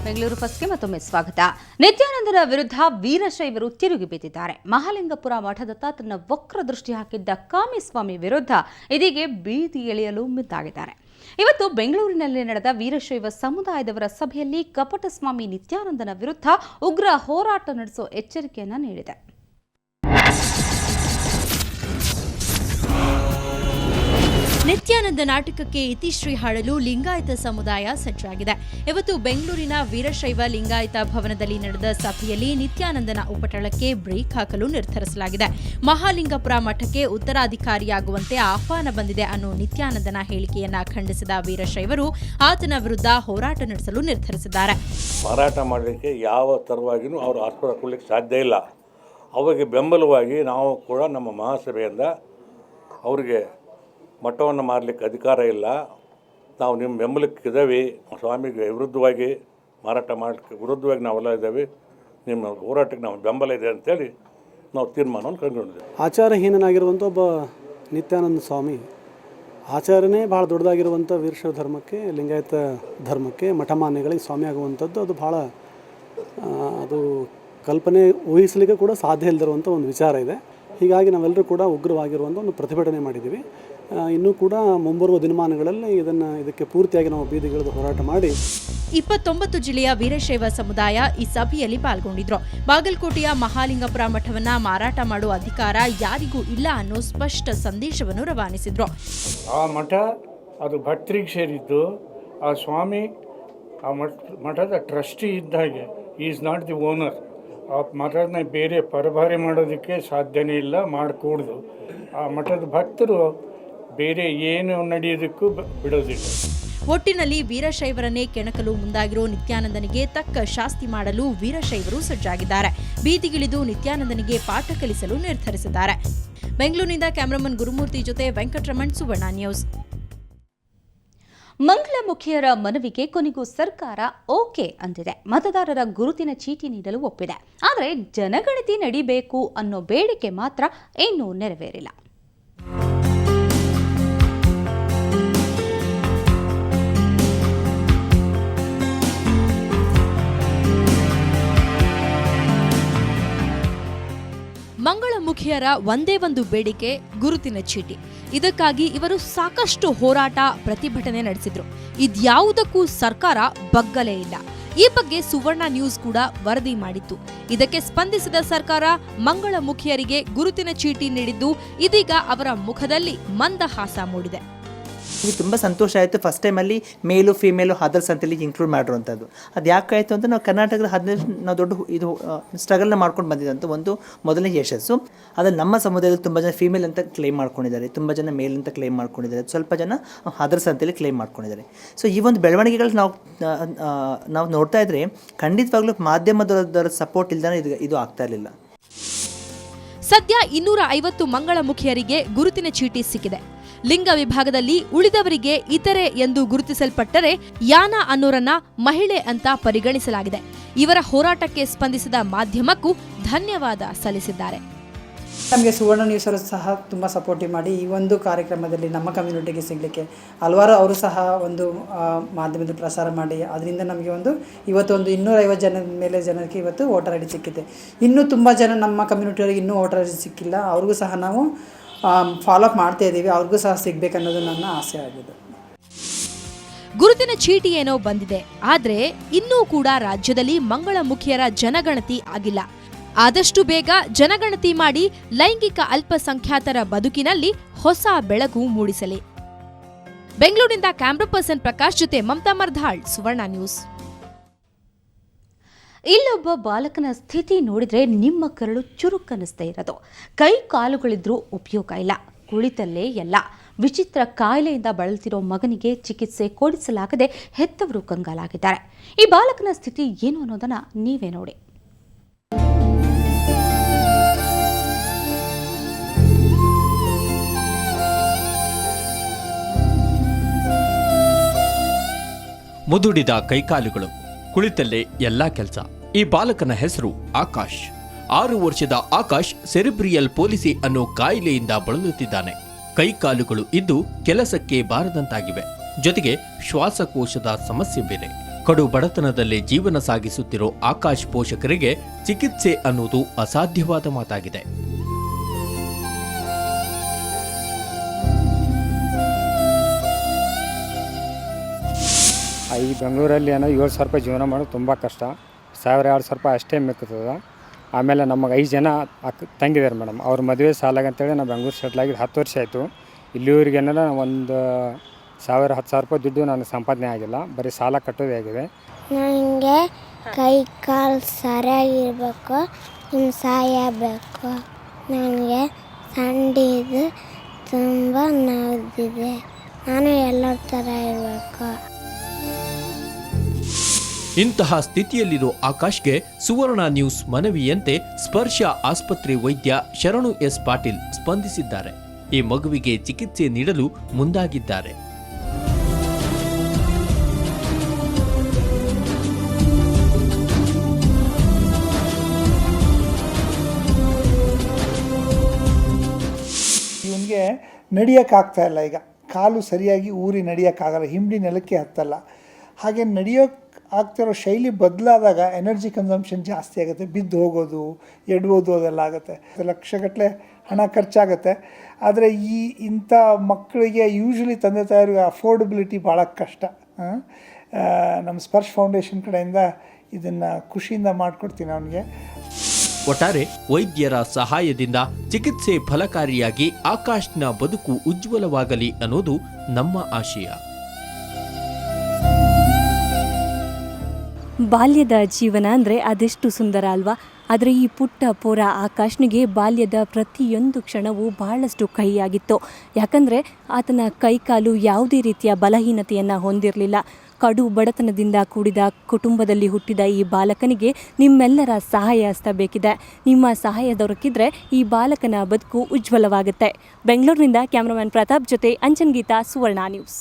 ಬೆಂಗಳೂರು ಫಸ್ಟ್ಗೆ ಮತ್ತೊಮ್ಮೆ ಸ್ವಾಗತ. ನಿತ್ಯಾನಂದನ ವಿರುದ್ಧ ವೀರಶೈವರು ತಿರುಗಿ ಬಿದ್ದಿದ್ದಾರೆ. ಮಹಾಲಿಂಗಪುರ ಮಠದತ್ತ ತನ್ನ ವಕ್ರ ದೃಷ್ಟಿ ಹಾಕಿದ್ದ ಕಾಮಿಸ್ವಾಮಿ ವಿರುದ್ಧ ಇದೀಗ ಬೀದಿ ಎಳೆಯಲು ಮುಂದಾಗಿದ್ದಾರೆ. ಇವತ್ತು ಬೆಂಗಳೂರಿನಲ್ಲಿ ನಡೆದ ವೀರಶೈವ ಸಮುದಾಯದವರ ಸಭೆಯಲ್ಲಿ ಕಪಟಸ್ವಾಮಿ ನಿತ್ಯಾನಂದನ ವಿರುದ್ಧ ಉಗ್ರ ಹೋರಾಟ ನಡೆಸುವ ಎಚ್ಚರಿಕೆಯನ್ನ ನೀಡಿದೆ. ನಿತ್ಯಾನಂದ ನಾಟಕಕ್ಕೆ ಇತಿಶ್ರೀ ಹಾಡಲು ಲಿಂಗಾಯತ ಸಮುದಾಯ ಸಜ್ಜಾಗಿದೆ. ಇವತ್ತು ಬೆಂಗಳೂರಿನ ವೀರಶೈವ ಲಿಂಗಾಯತ ಭವನದಲ್ಲಿ ನಡೆದ ಸಭೆಯಲ್ಲಿ ನಿತ್ಯಾನಂದನ ಉಪಟಳಕ್ಕೆ ಬ್ರೇಕ್ ಹಾಕಲು ನಿರ್ಧರಿಸಲಾಗಿದೆ. ಮಹಾಲಿಂಗಪುರ ಮಠಕ್ಕೆ ಉತ್ತರಾಧಿಕಾರಿಯಾಗುವಂತೆ ಆಹ್ವಾನ ಬಂದಿದೆ ಅನ್ನೋ ನಿತ್ಯಾನಂದನ ಹೇಳಿಕೆಯನ್ನ ಖಂಡಿಸಿದ ವೀರಶೈವರು ಆತನ ವಿರುದ್ಧ ಹೋರಾಟ ನಡೆಸಲು ನಿರ್ಧರಿಸಿದ್ದಾರೆ. ಮಾರಾಟ ಮಾಡಲಿಕ್ಕೆ ಯಾವ ತರವಾಗಿಯೂ ಅವರು ಆಸ್ಪದ ಕೊಡಲಿಕ್ಕೆ ಸಾಧ್ಯ ಇಲ್ಲ. ಅವರಿಗೆ ಬೆಂಬಲವಾಗಿ ನಾವು ಕೂಡ ನಮ್ಮ ಮಹಾಸಭೆಯಿಂದ ಅವರಿಗೆ ಮಠವನ್ನು ಮಾರಲಿಕ್ಕೆ ಅಧಿಕಾರ ಇಲ್ಲ, ನಾವು ನಿಮ್ಮ ಬೆಂಬಲಕ್ಕಿದ್ದೇವೆ, ಸ್ವಾಮಿಗೆ ವಿರುದ್ಧವಾಗಿ ಮಾರಾಟ ಮಾಡಲಿಕ್ಕೆ ವಿರುದ್ಧವಾಗಿ ನಾವೆಲ್ಲ ಇದ್ದೇವೆ, ನಿಮ್ಮ ಹೋರಾಟಕ್ಕೆ ನಾವು ಬೆಂಬಲ ಇದೆ ಅಂತೇಳಿ ನಾವು ತೀರ್ಮಾನವನ್ನು ಕೈಗೊಂಡಿದ್ದೇವೆ. ಆಚಾರಹೀನನಾಗಿರುವಂಥ ಒಬ್ಬ ನಿತ್ಯಾನಂದ ಸ್ವಾಮಿ ಆಚಾರನೇ ಭಾಳ ದೊಡ್ಡದಾಗಿರುವಂಥ ವೀರಶೈವ ಧರ್ಮಕ್ಕೆ, ಲಿಂಗಾಯತ ಧರ್ಮಕ್ಕೆ, ಮಠಮಾನ್ಯಗಳಿಗೆ ಸ್ವಾಮಿ ಆಗುವಂಥದ್ದು ಅದು ಭಾಳ ಅದು ಕಲ್ಪನೆ ಊಹಿಸಲಿಕ್ಕೆ ಕೂಡ ಸಾಧ್ಯ ಇಲ್ಲದಿರುವಂಥ ಒಂದು ವಿಚಾರ ಇದೆ. ಹೀಗಾಗಿ ನಾವೆಲ್ಲರೂ ಕೂಡ ಉಗ್ರವಾಗಿರುವಂಥ ಒಂದು ಪ್ರತಿಭಟನೆ ಮಾಡಿದ್ದೀವಿ. ಇನ್ನೂ ಕೂಡ ಮುಂಬರುವ ದಿನಮಾನಗಳಲ್ಲಿ ಇದಕ್ಕೆ ಪೂರ್ತಿಯಾಗಿ ನಾವು ಬೀದಿಗಿಳಿದು ಹೋರಾಟ ಮಾಡಿ 29 ಜಿಲ್ಲೆಯ ವೀರಶೈವ ಸಮುದಾಯ ಈ ಸಭೆಯಲ್ಲಿ ಪಾಲ್ಗೊಂಡಿದ್ರು. ಬಾಗಲಕೋಟೆಯ ಮಹಾಲಿಂಗಪುರ ಮಠವನ್ನ ಮಾರಾಟ ಮಾಡುವ ಅಧಿಕಾರ ಯಾರಿಗೂ ಇಲ್ಲ ಅನ್ನೋ ಸ್ಪಷ್ಟ ಸಂದೇಶವನ್ನು ರವಾನಿಸಿದ್ರು. ಆ ಮಠ ಅದು ಭಕ್ತರಿಗೆ ಸೇರಿದ್ದು. ಆ ಸ್ವಾಮಿ ಆ ಮಠದ ಟ್ರಸ್ಟಿ ಇದ್ದಾಗೆ, ಈಸ್ ನಾಟ್ ದಿ ಓನರ್. ಆ ಮಠನ ಬೇರೆ ಪರಭಾರೆ ಮಾಡೋದಕ್ಕೆ ಸಾಧ್ಯನೇ ಇಲ್ಲ, ಮಾಡಿಕೊಡ್ದು. ಆ ಮಠದ ಭಕ್ತರು ಬೇರೆ ಏನು ನಡೆಯೋದಕ್ಕೂ ಬಿಡೋದಿಲ್ಲ. ಒಟ್ಟಿನಲ್ಲಿ ವೀರಶೈವರನ್ನೇ ಕೆಣಕಲು ಮುಂದಾಗಿರೋ ನಿತ್ಯಾನಂದನಿಗೆ ತಕ್ಕ ಶಾಸ್ತಿ ಮಾಡಲು ವೀರಶೈವರು ಸಜ್ಜಾಗಿದ್ದಾರೆ. ಬೀದಿಗಿಳಿದು ನಿತ್ಯಾನಂದನಿಗೆ ಪಾಠ ಕಲಿಸಲು ನಿರ್ಧರಿಸಿದ್ದಾರೆ. ಬೆಂಗಳೂರಿನಿಂದ ಕ್ಯಾಮರಾಮನ್ ಗುರುಮೂರ್ತಿ ಜೊತೆ ವೆಂಕಟರಮಣ್, ಸುವರ್ಣ ನ್ಯೂಸ್. ಮಂಗಳಮುಖಿಯರ ಮನವಿಗೆ ಕೊನೆಗೂ ಸರ್ಕಾರ ಓಕೆ ಅಂದಿದೆ. ಮತದಾರರ ಗುರುತಿನ ಚೀಟಿ ನೀಡಲು ಒಪ್ಪಿದೆ. ಆದರೆ ಜನಗಣತಿ ನಡೀಬೇಕು ಅನ್ನೋ ಬೇಡಿಕೆ ಮಾತ್ರ ಇನ್ನೂ ನೆರವೇರಿಲ್ಲ. ಮಂಗಳಮುಖಿಯರ ಒಂದೇ ಒಂದು ಬೇಡಿಕೆ ಗುರುತಿನ ಚೀಟಿ. ಇದಕ್ಕಾಗಿ ಇವರು ಸಾಕಷ್ಟು ಹೋರಾಟ, ಪ್ರತಿಭಟನೆ ನಡೆಸಿದ್ರು. ಇದ್ಯಾವುದಕ್ಕೂ ಸರ್ಕಾರ ಬಗ್ಗಲೇ ಇಲ್ಲ. ಈ ಬಗ್ಗೆ ಸುವರ್ಣ ನ್ಯೂಸ್ ಕೂಡ ವರದಿ ಮಾಡಿತ್ತು. ಇದಕ್ಕೆ ಸ್ಪಂದಿಸಿದ ಸರ್ಕಾರ ಮಂಗಳಮುಖಿಯರಿಗೆ ಗುರುತಿನ ಚೀಟಿ ನೀಡಿದ್ದು ಇದೀಗ ಅವರ ಮುಖದಲ್ಲಿ ಮಂದಹಾಸ ಮೂಡಿದೆ. ತುಂಬ ಸಂತೋಷ ಆಯಿತು. ಫಸ್ಟ್ ಟೈಮಲ್ಲಿ ಮೇಲು ಫೀಮೇಲು ಅದರ್ಸ್ ಅಂತೇಳಿ ಇನ್ಕ್ಲೂಡ್ ಮಾಡಿರುವಂಥದ್ದು. ಅದು ಯಾಕಾಯಿತು ಅಂತ ನಾವು ಕರ್ನಾಟಕದ 15 ನಾವು ದೊಡ್ಡ ಇದು ಸ್ಟ್ರಗಲ್ನ ಮಾಡ್ಕೊಂಡು ಬಂದಿದ್ದಂಥ ಒಂದು ಮೊದಲನೇ ಯಶಸ್ಸು. ಅದ್ರಲ್ಲಿ ನಮ್ಮ ಸಮುದಾಯದಲ್ಲಿ ತುಂಬ ಜನ ಫೀಮೇಲ್ ಅಂತ ಕ್ಲೇಮ್ ಮಾಡ್ಕೊಂಡಿದ್ದಾರೆ, ತುಂಬ ಜನ ಮೇಲ್ ಅಂತ ಕ್ಲೇಮ್ ಮಾಡ್ಕೊಂಡಿದ್ದಾರೆ, ಸ್ವಲ್ಪ ಜನ ಅದರ್ಸ್ ಅಂತೇಳಿ ಕ್ಲೇಮ್ ಮಾಡ್ಕೊಂಡಿದ್ದಾರೆ. ಸೊ ಈ ಒಂದು ಬೆಳವಣಿಗೆಗಳು ನಾವು ನೋಡ್ತಾ ಇದ್ರೆ ಖಂಡಿತವಾಗ್ಲೂ ಮಾಧ್ಯಮದವರ ಸಪೋರ್ಟ್ ಇಲ್ದಾನೆ ಇದು ಆಗ್ತಾ ಇರಲಿಲ್ಲ. ಸದ್ಯ 250 ಮಂಗಳಮುಖಿಯರಿಗೆ ಗುರುತಿನ ಚೀಟಿ ಸಿಕ್ಕಿದೆ. ಲಿಂಗ ವಿಭಾಗದಲ್ಲಿ ಉಳಿದವರಿಗೆ ಇತರೆ ಎಂದು ಗುರುತಿಸಲ್ಪಟ್ಟರೆ ಯಾನ ಅನ್ನೋರನ್ನ ಮಹಿಳೆ ಅಂತ ಪರಿಗಣಿಸಲಾಗಿದೆ. ಇವರ ಹೋರಾಟಕ್ಕೆ ಸ್ಪಂದಿಸಿದ ಮಾಧ್ಯಮಕ್ಕೂ ಧನ್ಯವಾದ ಸಲ್ಲಿಸಿದ್ದಾರೆ. ನಮಗೆ ಸುವರ್ಣ ನ್ಯೂಸ್ ಅವರು ಸಹ ತುಂಬ ಸಪೋರ್ಟಿವ್ ಮಾಡಿ ಈ ಒಂದು ಕಾರ್ಯಕ್ರಮದಲ್ಲಿ ನಮ್ಮ ಕಮ್ಯುನಿಟಿಗೆ ಸಿಗಲಿಕ್ಕೆ ಹಲವಾರು ಅವರು ಸಹ ಒಂದು ಮಾಧ್ಯಮದಲ್ಲಿ ಪ್ರಸಾರ ಮಾಡಿ ಅದರಿಂದ ನಮಗೆ ಇವತ್ತು 250 ಜನಕ್ಕೆ ಇವತ್ತು ವೋಟರ್ ಐ ಡಿ ಸಿಕ್ಕಿದೆ. ಇನ್ನೂ ತುಂಬ ಜನ ನಮ್ಮ ಕಮ್ಯುನಿಟಿಯವರಿಗೆ ಇನ್ನೂ ವೋಟರ್ ಐ ಡಿ ಸಿಕ್ಕಿಲ್ಲ. ಅವ್ರಿಗೂ ಸಹ ನಾವು ಫಾಲೋ ಅಪ್ ಮಾಡ್ತಾ ಇದ್ದೀವಿ. ಅವ್ರಿಗೂ ಸಹ ಸಿಗಬೇಕನ್ನೋದು ನನ್ನ ಆಸೆ ಆಗಿದೆ. ಗುರುತಿನ ಚೀಟಿ ಏನೋ ಬಂದಿದೆ, ಆದರೆ ಇನ್ನೂ ಕೂಡ ರಾಜ್ಯದಲ್ಲಿ ಮಂಗಳಮುಖಿಯರ ಜನಗಣತಿ ಆಗಿಲ್ಲ. ಆದಷ್ಟು ಬೇಗ ಜನಗಣತಿ ಮಾಡಿ ಲೈಂಗಿಕ ಅಲ್ಪಸಂಖ್ಯಾತರ ಬದುಕಿನಲ್ಲಿ ಹೊಸ ಬೆಳಕು ಮೂಡಿಸಲಿ. ಬೆಂಗಳೂರಿನಿಂದ ಕ್ಯಾಮ್ರಾ ಪರ್ಸನ್ ಪ್ರಕಾಶ್ ಜೊತೆ ಮಮತಾ ಮರ್ಧಾಳ್, ಸುವರ್ಣ ನ್ಯೂಸ್. ಇಲ್ಲೊಬ್ಬ ಬಾಲಕನ ಸ್ಥಿತಿ ನೋಡಿದ್ರೆ ನಿಮ್ಮ ಕರಳು ಚುರುಕನ್ನಿಸ್ತಾ ಇರೋದು. ಕೈ ಕಾಲುಗಳಿದ್ರೂ ಉಪಯೋಗ ಇಲ್ಲ, ಕುಳಿತಲ್ಲೇ ಎಲ್ಲ. ವಿಚಿತ್ರ ಕಾಯಿಲೆಯಿಂದ ಬಳಲ್ತಿರೋ ಮಗನಿಗೆ ಚಿಕಿತ್ಸೆ ಕೊಡಿಸಲಾಗದೆ ಹೆತ್ತವರು ಕಂಗಾಲಾಗಿದ್ದಾರೆ. ಈ ಬಾಲಕನ ಸ್ಥಿತಿ ಏನು ಅನ್ನೋದನ್ನ ನೀವೇ ನೋಡಿ. ಮುದುಡಿದ ಕೈಕಾಲುಗಳು, ಕುಳಿತಲ್ಲೇ ಎಲ್ಲಾ ಕೆಲಸ. ಈ ಬಾಲಕನ ಹೆಸರು ಆಕಾಶ್. 6 ವರ್ಷದ ಆಕಾಶ್ ಸೆರಿಬ್ರಿಯಲ್ ಪೋಲಿಸಿ ಅನ್ನೋ ಕಾಯಿಲೆಯಿಂದ ಬಳಲುತ್ತಿದ್ದಾನೆ. ಕೈಕಾಲುಗಳು ಇದ್ದು ಕೆಲಸಕ್ಕೆ ಬಾರದಂತಾಗಿವೆ. ಜೊತೆಗೆ ಶ್ವಾಸಕೋಶದ ಸಮಸ್ಯೆ ಬೇರೆ. ಕಡು ಬಡತನದಲ್ಲೇ ಜೀವನ ಸಾಗಿಸುತ್ತಿರೋ ಆಕಾಶ್ ಪೋಷಕರಿಗೆ ಚಿಕಿತ್ಸೆ ಅನ್ನುವುದು ಅಸಾಧ್ಯವಾದ ಮಾತಾಗಿದೆ. ಈ ಬೆಂಗಳೂರಲ್ಲಿ ಏನೋ 7,000 ರೂಪಾಯಿ ಜೀವನ ಮಾಡೋದು ತುಂಬ ಕಷ್ಟ. 1,000-2,000 ರೂಪಾಯಿ ಅಷ್ಟೇ ಮಿಕ್ಕುತ್ತದೆ. ಆಮೇಲೆ ನಮಗೆ 5 ಜನ ತಂಗಿದ್ದಾರೆ ಮೇಡಮ್. ಅವ್ರ ಮದುವೆ ಸಾಲಾಗಂತೇಳಿ ನಾವು ಬೆಂಗಳೂರು ಸೆಟ್ಲ್ ಆಗಿದ್ದು 10 ವರ್ಷ ಆಯಿತು. ಇಲ್ಲಿವರೆಗೆ ಏನಾರ ಒಂದು 1,000-10,000 ರೂಪಾಯಿ ದುಡ್ಡು ನನಗೆ ಸಂಪಾದನೆ ಆಗಿಲ್ಲ. ಬರೀ ಸಾಲ ಕಟ್ಟೋದೇ ಆಗಿದೆ. ನನಗೆ ಕೈ ಕಾಲು ಸರಿಯಾಗಿರಬೇಕು, ಸಾಯಬೇಕು. ನನಗೆ ಸಂಡಿದು ತುಂಬ ನೋವಿದೆ. ನಾನು ಎಲ್ಲರ ಥರ ಇರಬೇಕು. ಇಂತಹ ಸ್ಥಿತಿಯಲ್ಲಿರೋ ಆಕಾಶ್ಗೆ ಸುವರ್ಣ ನ್ಯೂಸ್ ಮನವಿಯಂತೆ ಸ್ಪರ್ಶ ಆಸ್ಪತ್ರೆ ವೈದ್ಯ ಶರಣು ಎಸ್ ಪಾಟೀಲ್ ಸ್ಪಂದಿಸಿದ್ದಾರೆ. ಈ ಮಗುವಿಗೆ ಚಿಕಿತ್ಸೆ ನೀಡಲು ಮುಂದಾಗಿದ್ದಾರೆ. ಇವನಿಗೆ ನಡೆಯೋಕ್ಕಾಗ್ತಾ ಇಲ್ಲ. ಈಗ ಕಾಲು ಸರಿಯಾಗಿ ಊರಿ ನಡೆಯೋಕ್ಕಾಗಲ್ಲ, ಹಿಂಬಡಿ ನೆಲಕ್ಕೆ ಹತ್ತಲ್ಲ. ಹಾಗೆ ನಡೆಯೋಕ್ಕೆ ಆಗ್ತಿರೋ ಶೈಲಿ ಬದಲಾದಾಗ ಎನರ್ಜಿ ಕನ್ಸಂಪ್ಷನ್ ಜಾಸ್ತಿ ಆಗುತ್ತೆ, ಬಿದ್ದು ಹೋಗೋದು, ಎಡ್ಬೋದು, ಅದೆಲ್ಲ ಆಗುತ್ತೆ. ಲಕ್ಷಗಟ್ಟಲೆ ಹಣ ಖರ್ಚಾಗುತ್ತೆ. ಆದರೆ ಇಂಥ ಮಕ್ಕಳಿಗೆ ಯೂಶ್ವಲಿ ತಂದೆ ತಾಯಿಗೆ ಅಫೋರ್ಡಬಿಲಿಟಿ ಭಾಳ ಕಷ್ಟ. ನಮ್ಮ ಸ್ಪರ್ಶ್ ಫೌಂಡೇಶನ್ ಕಡೆಯಿಂದ ಇದನ್ನು ಖುಷಿಯಿಂದ ಮಾಡಿಕೊಡ್ತೀನಿ ಅವನಿಗೆ. ಒಟ್ಟಾರೆ ವೈದ್ಯರ ಸಹಾಯದಿಂದ ಚಿಕಿತ್ಸೆ ಫಲಕಾರಿಯಾಗಿ ಆಕಾಶ್ನ ಬದುಕು ಉಜ್ವಲವಾಗಲಿ ಅನ್ನೋದು ನಮ್ಮ ಆಶಯ. ಬಾಲ್ಯದ ಜೀವನ ಅಂದರೆ ಅದೆಷ್ಟು ಸುಂದರ ಅಲ್ವಾ? ಆದರೆ ಈ ಪುಟ್ಟ ಪೋರ ಆಕಾಶ್ನಿಗೆ ಬಾಲ್ಯದ ಪ್ರತಿಯೊಂದು ಕ್ಷಣವೂ ಬಹಳಷ್ಟು ಕಹಿಯಾಗಿತ್ತು. ಯಾಕಂದರೆ ಆತನ ಕೈಕಾಲು ಯಾವುದೇ ರೀತಿಯ ಬಲಹೀನತೆಯನ್ನು ಹೊಂದಿರಲಿಲ್ಲ. ಕಡು ಬಡತನದಿಂದ ಕೂಡಿದ ಕುಟುಂಬದಲ್ಲಿ ಹುಟ್ಟಿದ ಈ ಬಾಲಕನಿಗೆ ನಿಮ್ಮೆಲ್ಲರ ಸಹಾಯ ಹಸ್ತ ಬೇಕಿದೆ. ನಿಮ್ಮ ಸಹಾಯ ದೊರಕಿದ್ರೆ ಈ ಬಾಲಕನ ಬದುಕು ಉಜ್ವಲವಾಗುತ್ತೆ. ಬೆಂಗಳೂರಿನಿಂದ ಕ್ಯಾಮರಾಮನ್ ಪ್ರತಾಪ್ ಜೊತೆ ಅಂಚನ್ ಗೀತಾ, ಸುವರ್ಣ ನ್ಯೂಸ್.